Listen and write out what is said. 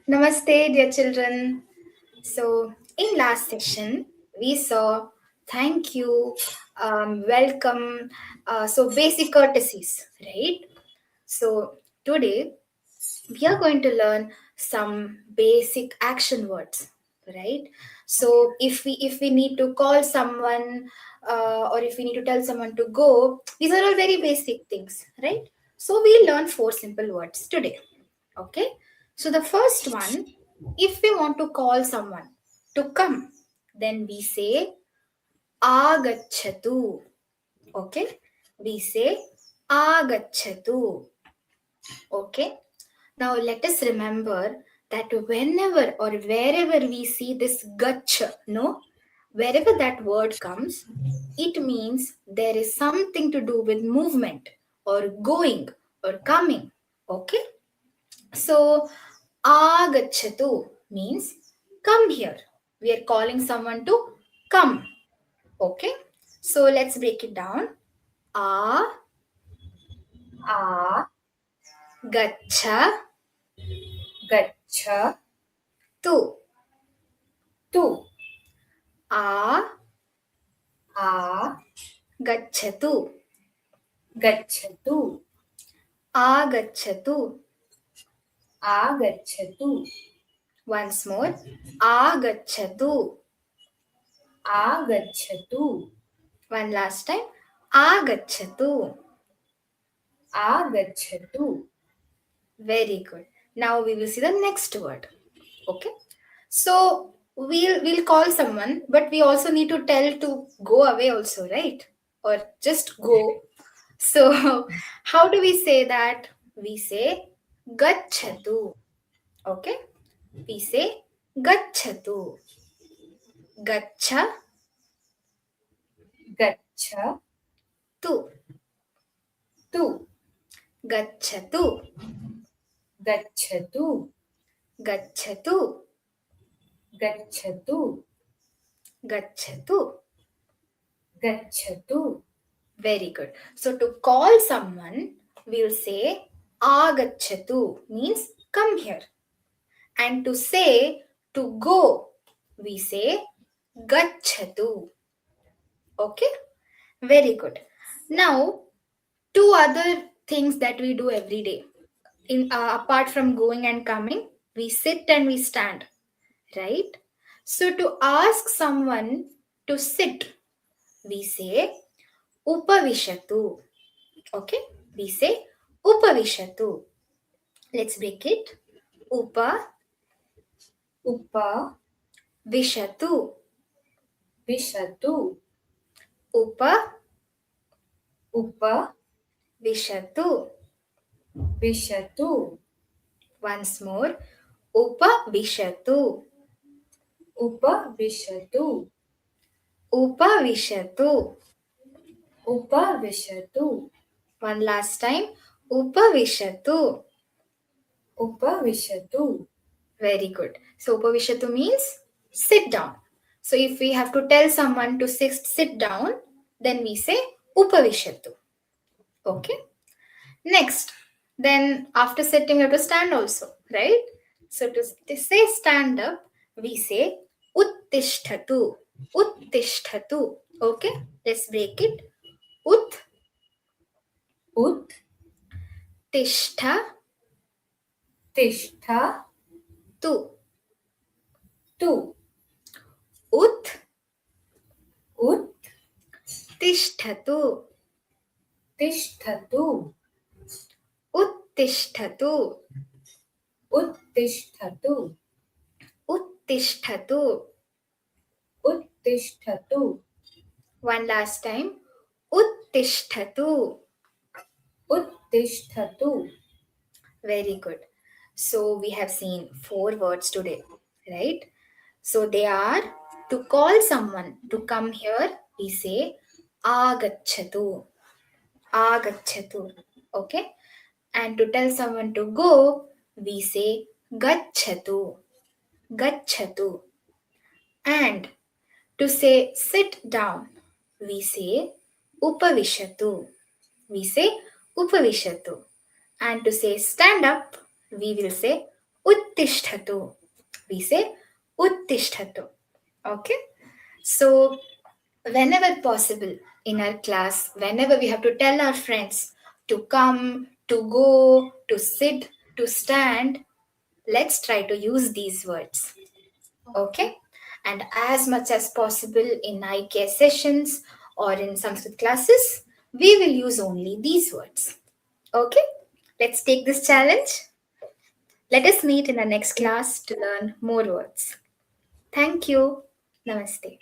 Namaste, dear children. So, in last session, we saw thank you, welcome, basic courtesies, right? So, today we are going to learn some basic action words, right? So, if we need to call someone or if we need to tell someone to go, these are all very basic things, right? So, we'll learn four simple words today. Okay. So the first one, if we want to call someone to come, then we say agachatu. Okay. We say agachatu. Okay. Now let us remember that whenever or wherever we see this gach, no, wherever that word comes, it means there is something to do with movement or going or coming. Okay. So, agachatu means come here. We are calling someone to come. Okay. So, let's break it down. A, uh gacha, गच्छ tu. तु A, uh gachatu. गच्छतु Agachatu. आगच्छतु Once more. Agachatu. आगच्छतु One last time. Agachatu. आगच्छतु Very good. Now we will see the next word. Okay. So we'll call someone, but we also need to tell to go away also, right? Or just go. So how do we say that? We say gachatu. Okay? We say gachatu. Gacha गच्छ tu. तु Gachatu. गच्छतु Gachatu. गच्छतु Gachatu. गच्छतु Very good. So to call someone, we'll say agachatu means come here. And to say to go, we say gachatu. Okay? Very good. Now, two other things that we do every day. In apart from going and coming, we sit and we stand, right? So to ask someone to sit, we say upavishatu. Okay? We say upavishatu. Let's break it. Upavishatu. उपविशतु Upavishatu. उपविशतु Once more. Upavishatu. उपविशतु Upavishatu. उपविशतु One last time. Upavishatu. उपविशतु Very good. So upavishatu means sit down. So if we have to tell someone to sit down, then we say upavishatu. Okay. Next, then after sitting, we have to stand also, right? So to say stand up, we say uttishtatu. Uttishtatu. Okay. Let's break it. Uttishtha उत्तिष्ठ tu. तु Uttishtatu. उत्तिष्ठतु Uttishtatu. उत्तिष्ठतु Uttishtatu. उत्तिष्ठतु One last time. Uttishtatu. उत्तिष्ठतु Very good. So we have seen four words today, right? So they are to call someone to come here, we say agachatu. Agachatu. Okay? And to tell someone to go, we say gachatu. Gachatu. And to say sit down, we say upavishatu. We say upavishatu. And to say stand up, we will say Uttishtatu. We say Uttishtatu. Okay? So, whenever possible in our class, whenever we have to tell our friends to come, to go, to sit, to stand, let's try to use these words. Okay? Okay. And as much as possible in IK sessions or in Sanskrit classes, we will use only these words. Okay? Let's take this challenge. Let us meet in the next class to learn more words. Thank you. Namaste.